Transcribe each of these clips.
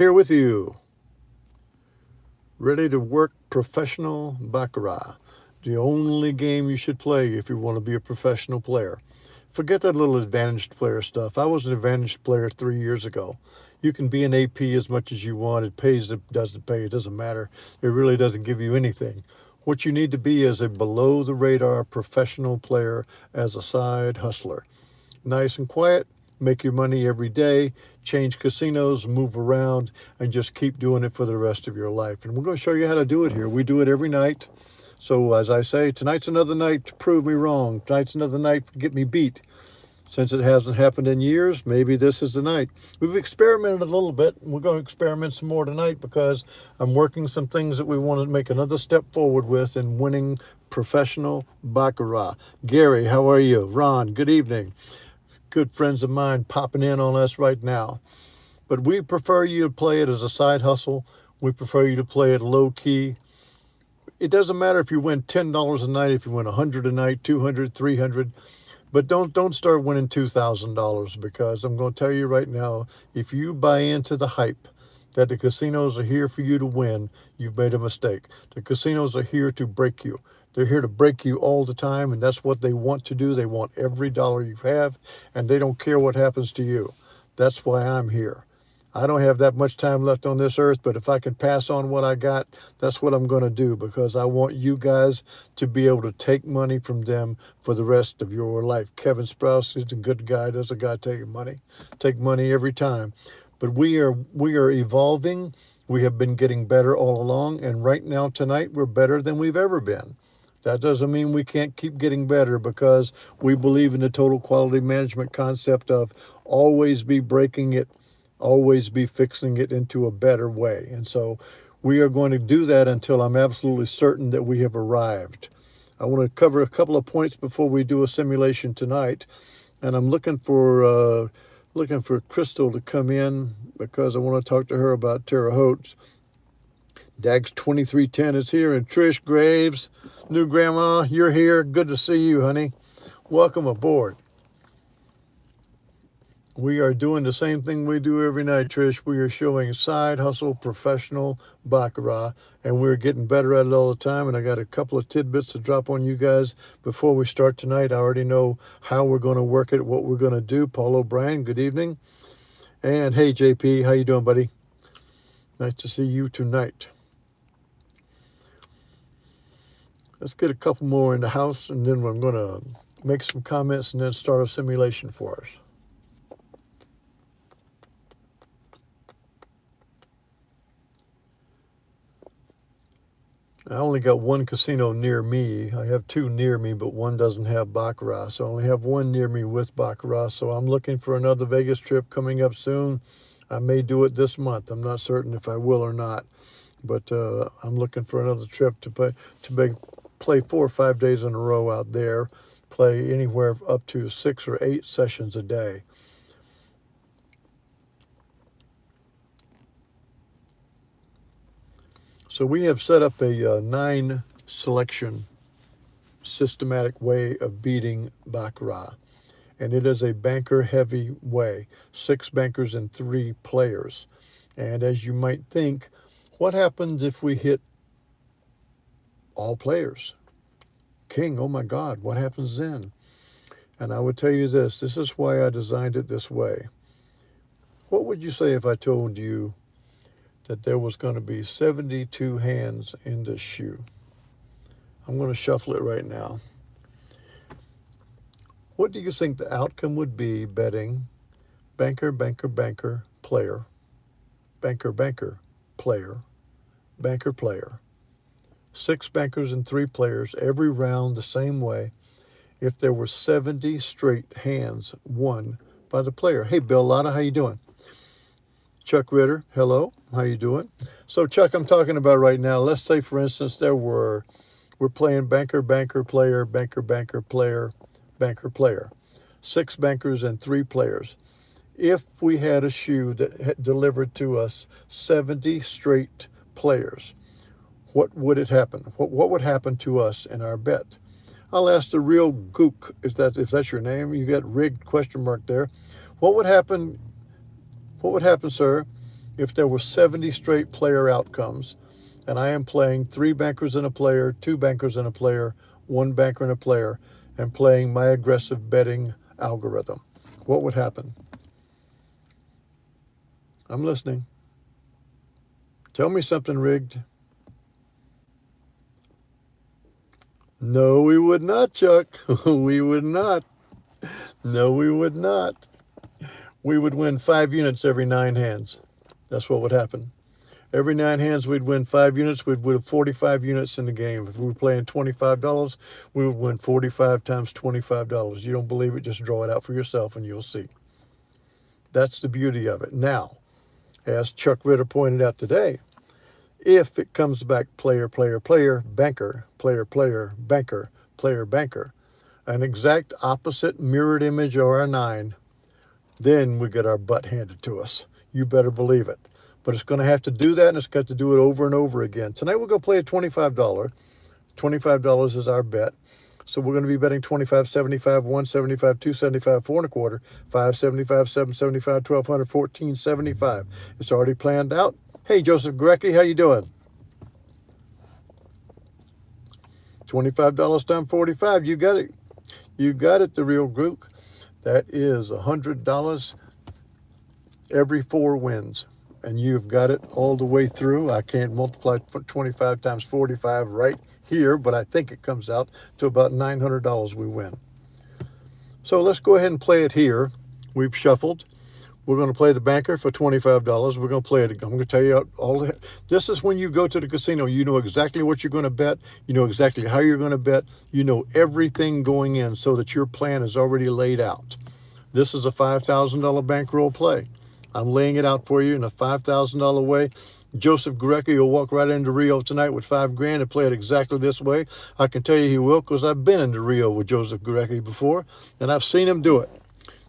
Here with you, ready to work professional baccarat. The only game you should play if you want to be a professional player. Forget that little advantaged player stuff. I was an advantaged player 3 years ago. You can be an AP as much as you want. It pays, it doesn't pay, it doesn't matter. It really doesn't give you anything. What you need to be is a below the radar professional player as a side hustler. Nice and quiet, make your money every day, change casinos, move around, and just keep doing it for the rest of your life. And we're going to show you how to do it here. We do it every night. So, as I say, tonight's another night to prove me wrong. Tonight's another night to get me beat. Since it hasn't happened in years, maybe this is the night. We've experimented a little bit, and we're going to experiment some more tonight because I'm working some things that we want to make another step forward with in winning professional baccarat. Gary, how are you? Ron, good evening. Good friends of mine popping in on us right now. But we prefer you to play it as a side hustle. We prefer you to play it low key. It doesn't matter if you win $10 a night, if you win 100 a night, 200, 300, but don't start winning $2,000 because I'm going to tell you right now, if you buy into the hype that the casinos are here for you to win, you've made a mistake. The casinos are here to break you. They're here to break you all the time, and that's what they want to do. They want every dollar you have, and they don't care what happens to you. That's why I'm here. I don't have that much time left on this earth, but if I can pass on what I got, that's what I'm going to do because I want you guys to be able to take money from them for the rest of your life. Kevin Sprouse is a good guy. There's a guy taking money. Take money every time. But we are evolving. We have been getting better all along, and right now tonight we're better than we've ever been. That doesn't mean we can't keep getting better because we believe in the total quality management concept of always be breaking it, always be fixing it into a better way. And so we are going to do that until I'm absolutely certain that we have arrived. I want to cover a couple of points before we do a simulation tonight. And I'm looking for Crystal to come in because I want to talk to her about Terre Haute. Dags 2310 is here, and Trish Graves, new grandma, you're here. Good to see you, honey. Welcome aboard. We are doing the same thing we do every night, Trish. We are showing side hustle professional baccarat, and we're getting better at it all the time. And I got a couple of tidbits to drop on you guys before we start tonight. I already know how we're going to work it, what we're going to do. Paul O'Brien, good evening. And hey, JP, how you doing, buddy? Nice to see you tonight. Let's get a couple more in the house, and then I'm going to make some comments and then start a simulation for us. I only got one casino near me. I have two near me, but one doesn't have baccarat. So I only have one near me with baccarat. So I'm looking for another Vegas trip coming up soon. I may do it this month. I'm not certain if I will or not, but I'm looking for another trip play 4 or 5 days in a row out there. Play anywhere up to 6 or 8 sessions a day. So we have set up a 9 selection systematic way of beating baccarat, and it is a banker heavy way. 6 bankers and 3 players. And as you might think, what happens if we hit all players? King, oh my God, what happens then? And I would tell you this is why I designed it this way. What would you say if I told you that there was going to be 72 hands in this shoe? I'm going to shuffle it right now. What do you think the outcome would be betting banker, banker, banker, player, banker, banker, player, banker, player, 6 bankers and 3 players every round the same way if there were 70 straight hands won by the player? Hey, Bill Lotta, how you doing? Chuck Ritter, hello, how you doing? So, Chuck, I'm talking about right now, let's say, for instance, we're playing banker, banker, player, banker, banker, player, banker, player. 6 bankers and 3 players. If we had a shoe that had delivered to us 70 straight players, what would it happen? What would happen to us in our bet? I'll ask the real gook, if that's your name. You got rigged question mark there. What would happen, sir, if there were 70 straight player outcomes, and I am playing 3 bankers and a player, 2 bankers and a player, 1 banker and a player, and playing my aggressive betting algorithm, what would happen? I'm listening. Tell me something rigged. No, we would not, Chuck. We would not. No, we would not. We would win 5 units every 9 hands. That's what would happen. Every 9 hands, we'd win 5 units. We'd win 45 units in the game. If we were playing $25, we would win 45 times $25. You don't believe it? Just draw it out for yourself and you'll see. That's the beauty of it. Now, as Chuck Ritter pointed out today, if it comes back player, player, player, banker, player, player, banker, player, banker, an exact opposite mirrored image of our 9, then we get our butt handed to us. You better believe it. But it's going to have to do that, and it's got to do it over and over again. Tonight we're going to play a $25. $25 is our bet. So we're going to be betting 25, 75, 175, 275, 4 1/4, 575, 775, 1200, 1475. It's already planned out. Hey, Joseph Gurecki, how you doing? $25 times 45. You got it. You got it, the real Gook. That is $100 every 4 wins. And you've got it all the way through. I can't multiply 25 times 45 right here, but I think it comes out to about $900 we win. So let's go ahead and play it here. We've shuffled. We're going to play the banker for $25. We're going to play it. I'm going to tell you all. This is when you go to the casino. You know exactly what you're going to bet. You know exactly how you're going to bet. You know everything going in so that your plan is already laid out. This is a $5,000 bankroll play. I'm laying it out for you in a $5,000 way. Joseph Gurecki will walk right into Rio tonight with $5,000 and play it exactly this way. I can tell you he will, because I've been into Rio with Joseph Gurecki before, and I've seen him do it.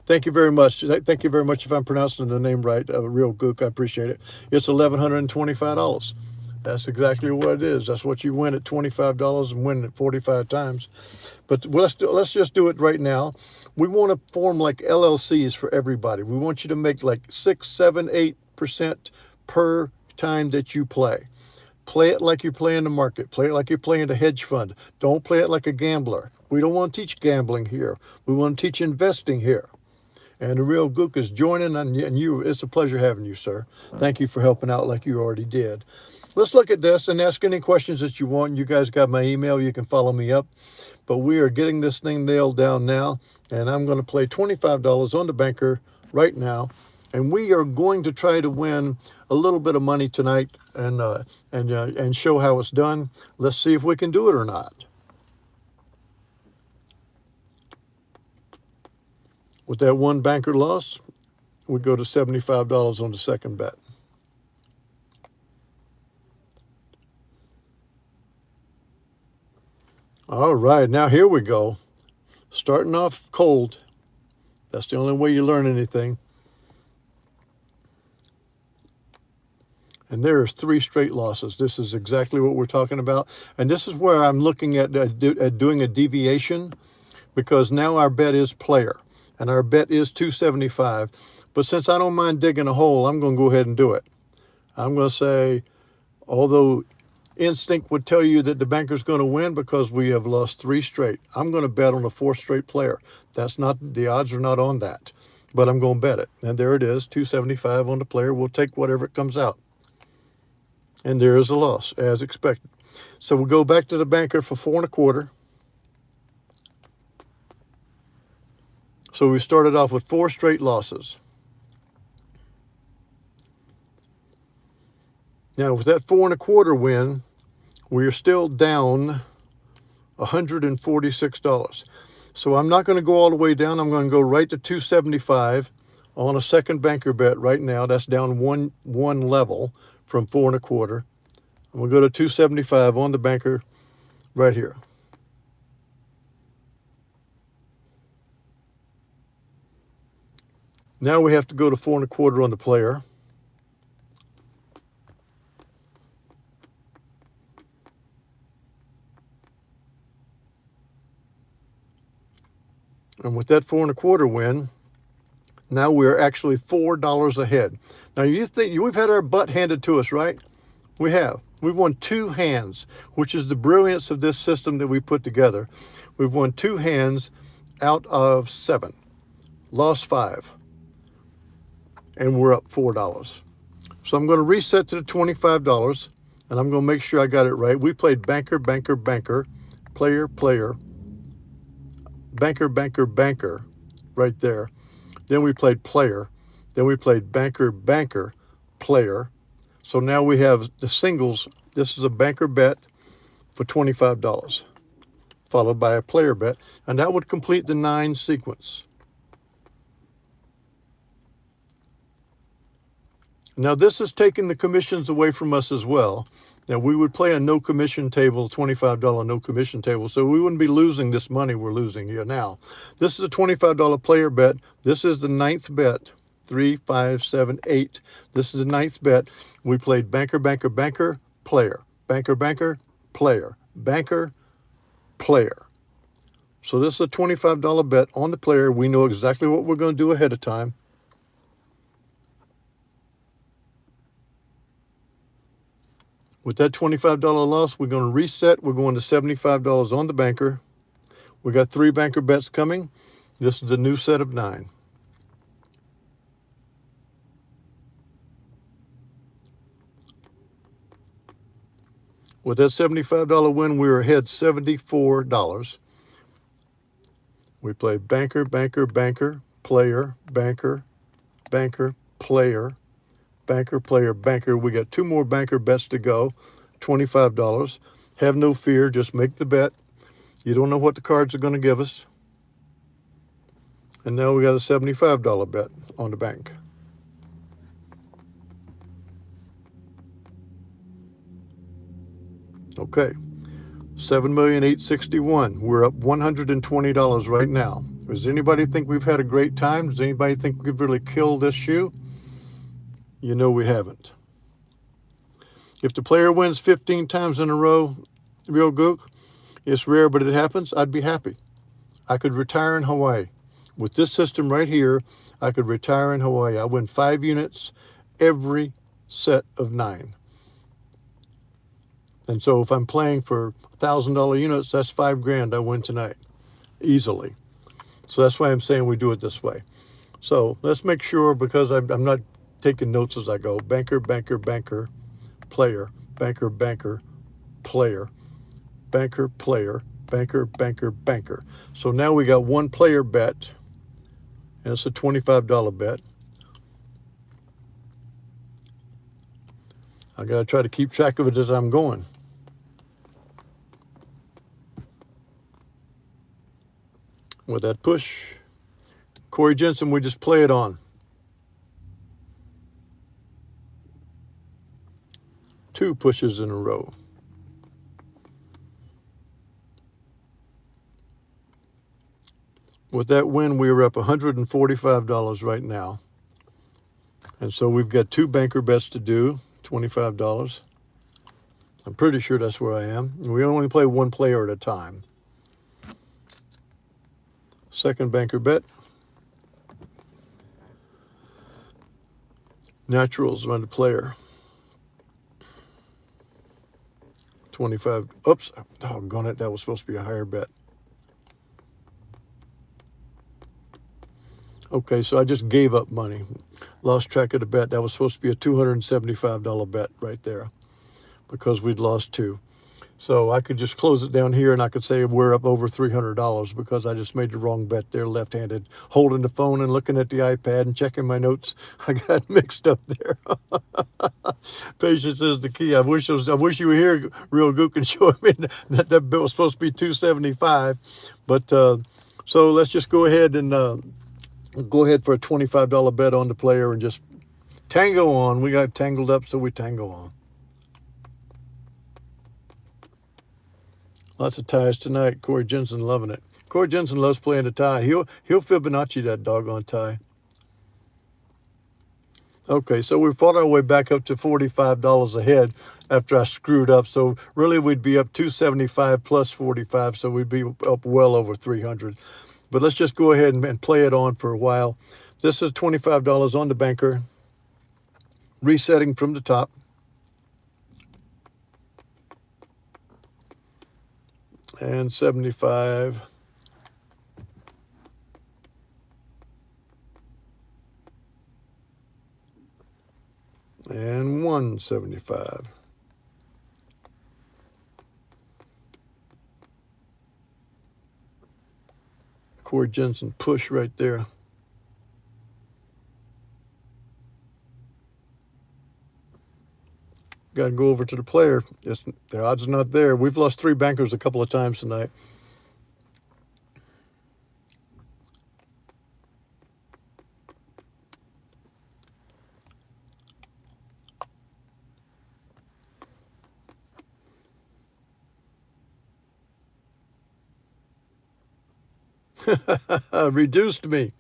Thank you very much. Thank you very much if I'm pronouncing the name right. Real Gook, I appreciate it. It's $1,125. That's exactly what it is. That's what you win at $25 and win it 45 times. But let's just do it right now. We want to form like LLCs for everybody. We want you to make like 6, 7, 8% per time that you play. Play it like you're playing the market. Play it like you're playing a hedge fund. Don't play it like a gambler. We don't want to teach gambling here. We want to teach investing here. And the real Gook is joining, and you. It's a pleasure having you, sir. Thank you for helping out like you already did. Let's look at this and ask any questions that you want. You guys got my email. You can follow me up. But we are getting this thing nailed down now, and I'm going to play $25 on the banker right now. And we are going to try to win a little bit of money tonight and show how it's done. Let's see if we can do it or not. With that 1 banker loss, we go to $75 on the second bet. All right, now here we go. Starting off cold. That's the only way you learn anything. And there's 3 straight losses. This is exactly what we're talking about. And this is where I'm looking at doing a deviation, because now our bet is player. And our bet is 275. But since I don't mind digging a hole, I'm going to go ahead and do it. I'm going to say, although instinct would tell you that the banker's going to win because we have lost 3 straight, I'm going to bet on a 4th straight player. That's not, the odds are not on that. But I'm going to bet it. And there it is, 275 on the player. We'll take whatever it comes out. And there is a loss, as expected. So we'll go back to the banker for 4 1/4. So we started off with 4 straight losses. Now with that 4 1/4 win, we are still down $146. So I'm not going to go all the way down. I'm going to go right to 275 on a second banker bet right now. That's down one level from 4 1/4. I'm going to go to 275 on the banker right here. Now we have to go to 4 1/4 on the player. And with that 4 1/4 win, now we're actually $4 ahead. Now you think we've had our butt handed to us, right? We have. We've won 2 hands, which is the brilliance of this system that we put together. We've won 2 hands out of 7, lost 5, and we're up $4. So I'm going to reset to the $25, and I'm going to make sure I got it right. We played banker, banker, banker, player, player, banker, banker, banker, right there. Then we played player. Then we played banker, banker, player. So now we have the singles. This is a banker bet for $25, followed by a player bet, and that would complete the 9 sequence. Now this is taking the commissions away from us as well. Now we would play a no commission table, $25 no commission table, so we wouldn't be losing this money we're losing here now. This is a $25 player bet. This is the 9th bet. 3, 5, 7, 8. This is the 9th bet. We played banker, banker, banker, player. Banker, banker, player. Banker, player. So this is a $25 bet on the player. We know exactly what we're going to do ahead of time. With that $25 loss, we're going to reset. We're going to $75 on the banker. We got 3 banker bets coming. This is the new set of 9. With that $75 win, we were ahead $74. We played banker, banker, banker, player, banker, banker, player, banker, player, banker. We got 2 more banker bets to go, $25. Have no fear, just make the bet. You don't know what the cards are going to give us. And now we got a $75 bet on the bank. Okay, $7,861,000. We're up $120 right now. Does anybody think we've had a great time? Does anybody think we've really killed this shoe? You know we haven't. If the player wins 15 times in a row, Real Gook, it's rare, but it happens, I'd be happy. I could retire in Hawaii. With this system right here, I could retire in Hawaii. I win 5 units every set of 9. And so if I'm playing for $1,000 units, that's $5,000 I win tonight, easily. So that's why I'm saying we do it this way. So let's make sure, because I'm not taking notes as I go. Banker, banker, banker, player, banker, banker, player, banker, player, banker, banker, banker. So now we got 1 player bet, and it's a $25 bet. I got to try to keep track of it as I'm going. With that push, Corey Jensen, we just play it on. 2 pushes in a row. With that win, we are up $145 right now. And so we've got 2 banker bets to do, $25. I'm pretty sure that's where I am. We only play 1 player at a time. Second banker bet. Naturals run the player. 25. Oops, doggone it. That was supposed to be a higher bet. Okay, so I just gave up money. Lost track of the bet. That was supposed to be a $275 bet right there, because we'd lost 2. So I could just close it down here, and I could say we're up over $300 because I just made the wrong bet there, left-handed, holding the phone and looking at the iPad and checking my notes. I got mixed up there. Patience is the key. I wish you were here, Real Gook, and show me that bet was supposed to be $275. But so let's just go ahead and go ahead for a $25 bet on the player and just tango on. We got tangled up, so we tango on. Lots of ties tonight. Corey Jensen loving it. Corey Jensen loves playing the tie. He'll Fibonacci that doggone tie. Okay, so we fought our way back up to $45 ahead after I screwed up. So really we'd be up $275 plus 45, so we'd be up well over 300. But let's just go ahead and play it on for a while. This is $25 on the banker. resetting from the top. And 75. And 175. Corey Jensen push right there. Got to go over to the player. The odds are not there. We've lost 3 bankers a couple of times tonight. Reduced me.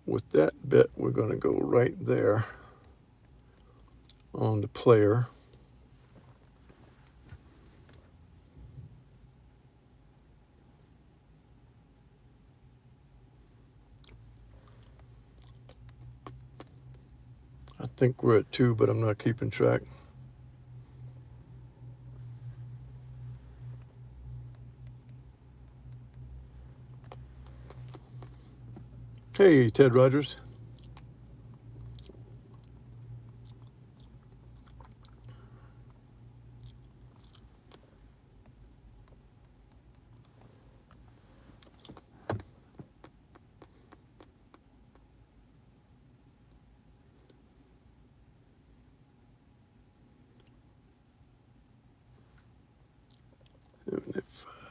With that bet, we're going to go right there on the player. I think we're at 2, but I'm not keeping track. Hey, Ted Rogers.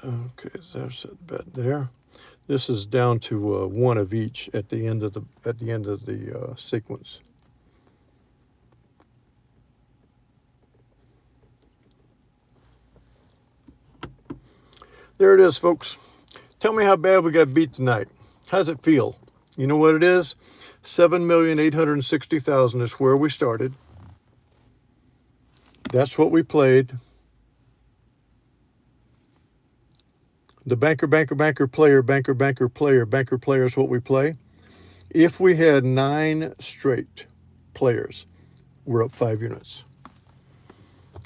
Okay, there's that bet there. This is down to 1 of each at the end of the sequence. There it is, folks. Tell me how bad we got beat tonight. How's it feel? You know what it is? 7,860,000 is where we started. That's what we played. The banker, player, player is what we play. If we had 9 straight players, we're up 5 units.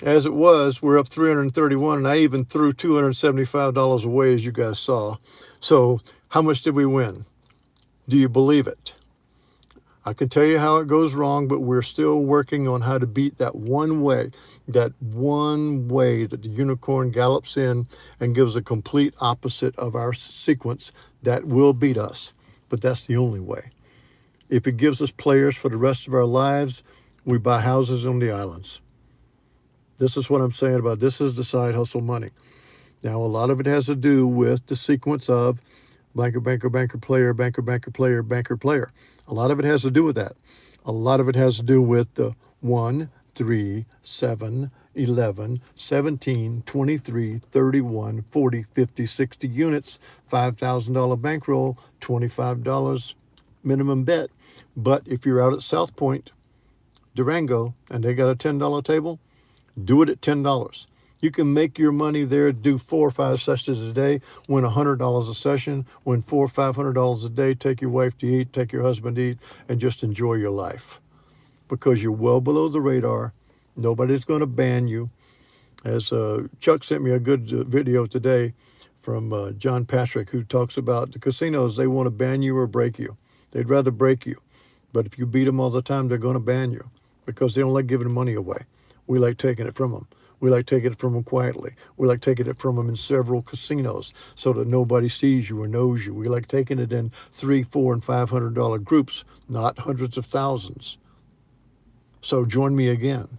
As it was, we're up 331, and I even threw $275 away, as you guys saw. So how much did we win? Do you believe it? I can tell you how it goes wrong, but we're still working on how to beat that one way that the unicorn gallops in and gives a complete opposite of our sequence that will beat us. But that's the only way. If it gives us players for the rest of our lives, we buy houses on the islands. This is what I'm saying about this is the side hustle money. Now, a lot of it has to do with the sequence of banker, player, player. A lot of it has to do with that. A lot of it has to do with the 1, 3, 7, 11, 17, 23, 31, 40, 50, 60 units, $5,000 bankroll, $25 minimum bet. But if you're out at South Point, Durango, and they got a $10 table, do it at $10. You can make your money there, do 4 or 5 sessions a day, win $100 a session, win $400 or $500 a day, take your wife to eat, take your husband to eat, and just enjoy your life. Because you're well below the radar. Nobody's going to ban you. As Chuck sent me a good video today from John Patrick, who talks about the casinos, they want to ban you or break you. They'd rather break you. But if you beat them all the time, they're going to ban you because they don't like giving money away. We like taking it from them. We like taking it from them quietly. We like taking it from them in several casinos so that nobody sees you or knows you. We like taking it in $300, $400, and $500 groups, not hundreds of thousands. So join me again.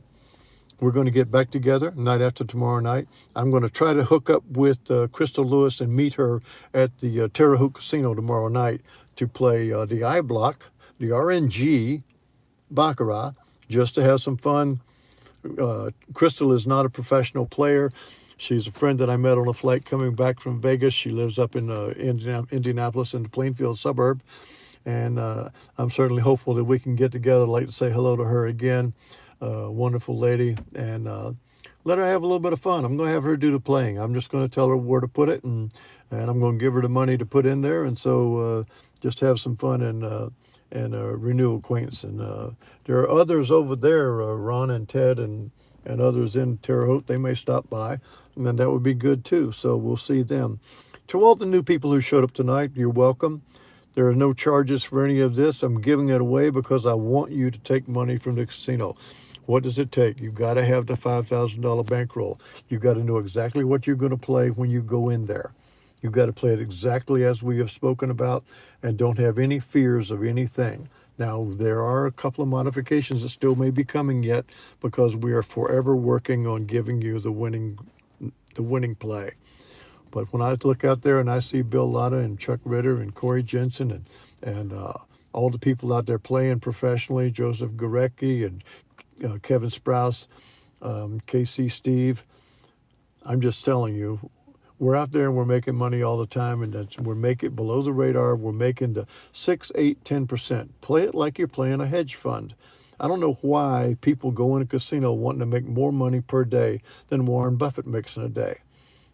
We're going to get back together night after tomorrow night. I'm going to try to hook up with Crystal Lewis and meet her at the Terre Haute Casino tomorrow night to play the I Block, the RNG Baccarat, just to have some fun. Crystal is not a professional player. She's a friend that I met on a flight coming back from Vegas. She lives up in Indianapolis in the Plainfield suburb. And I'm certainly hopeful that we can get together. I'd like to say hello to her again. Wonderful lady. And let her have a little bit of fun. I'm going to have her do the playing. I'm just going to tell her where to put it, and I'm going to give her the money to put in there. And so just have some fun and renew acquaintance. And there are others over there, Ron and Ted and others in Terre Haute. They may stop by, and then that would be good too. So we'll see them. To all the new people who showed up tonight, you're welcome. There are no charges for any of this. I'm giving it away because I want you to take money from the casino. What does it take? You've got to have the $5,000 bankroll. You've got to know exactly what you're going to play when you go in there. You've got to play it exactly as we have spoken about, and don't have any fears of anything. Now, there are a couple of modifications that still may be coming yet, because we are forever working on giving you the winning play. But when I look out there and I see Bill Latta and Chuck Ritter and Corey Jensen and all the people out there playing professionally, Joseph Gorecki and Kevin Sprouse, KC Steve, I'm just telling you, we're out there and we're making money all the time, and we're making below the radar. We're making the 6, 8, 10%. Play it like you're playing a hedge fund. I don't know why people go in a casino wanting to make more money per day than Warren Buffett makes in a day.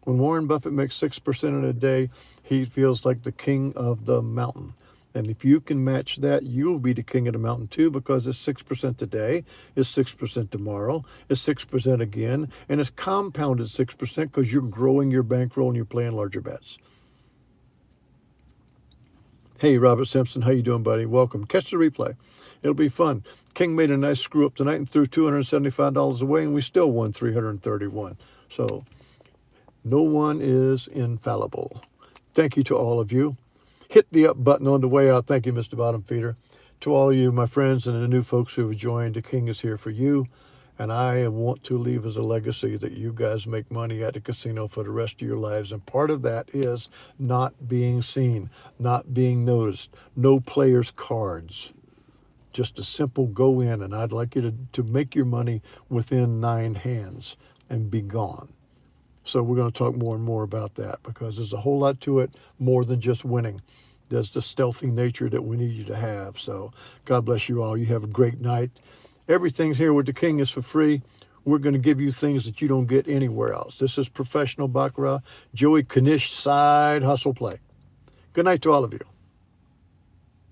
When Warren Buffett makes 6% in a day, he feels like the king of the mountain. And if you can match that, you'll be the king of the mountain too, because it's 6% today, it's 6% tomorrow, it's 6% again, and it's compounded 6% because you're growing your bankroll and you're playing larger bets. Hey, Robert Simpson, how you doing, buddy? Welcome. Catch the replay. It'll be fun. King made a nice screw up tonight and threw $275 away, and we still won $331. So no one is infallible. Thank you to all of you. Hit the up button on the way out. Thank you, Mr. Bottom Feeder. To all of you, my friends, and the new folks who have joined, the King is here for you. And I want to leave as a legacy that you guys make money at the casino for the rest of your lives. And part of that is not being seen, not being noticed, no players' cards. Just a simple go in, and I'd like you to make your money within 9 hands and be gone. So we're going to talk more and more about that, because there's a whole lot to it, more than just winning. There's the stealthy nature that we need you to have. So God bless you all. You have a great night. Everything here with the King is for free. We're going to give you things that you don't get anywhere else. This is professional Baccarat, Joey Knish side hustle play. Good night to all of you.